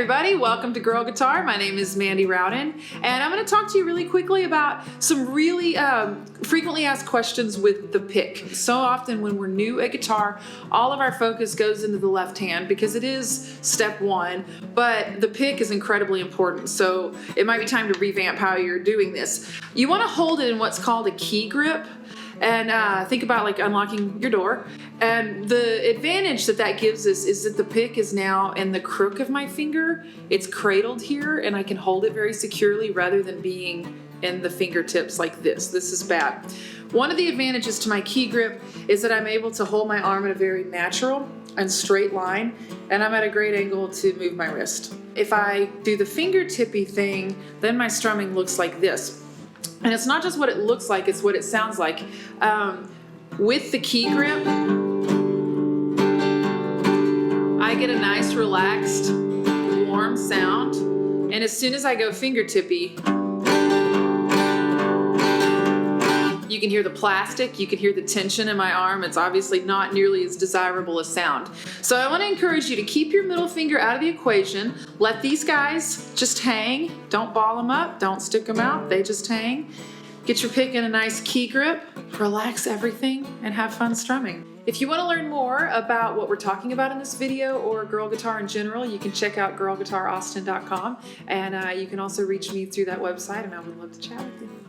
everybody, welcome to Girl Guitar. My name is Mandy Rowden, and I'm going to talk to you really quickly about some really frequently asked questions with the pick. So often when we're new at guitar, all of our focus goes into the left hand because it is step one, but the pick is incredibly important. So it might be time to revamp how you're doing this. You want to hold it in what's called a key grip. And think about like unlocking your door. And the advantage that gives us is that the pick is now in the crook of my finger. It's cradled here and I can hold it very securely rather than being in the fingertips like this. This is bad. One of the advantages to my key grip is that I'm able to hold my arm in a very natural and straight line, and I'm at a great angle to move my wrist. If I do the fingertippy thing, then my strumming looks like this. And it's not just what it looks like, it's what it sounds like. With the key grip, I get a nice, relaxed, warm sound. And as soon as I go fingertippy, you can hear the plastic, you can hear the tension in my arm. It's obviously not nearly as desirable a sound. So I want to encourage you to keep your middle finger out of the equation. Let these guys just hang. Don't ball them up, don't stick them out, they just hang. Get your pick in a nice key grip, relax everything, and have fun strumming. If you want to learn more about what we're talking about in this video or girl guitar in general, you can check out girlguitaraustin.com, and you can also reach me through that website, and I would love to chat with you.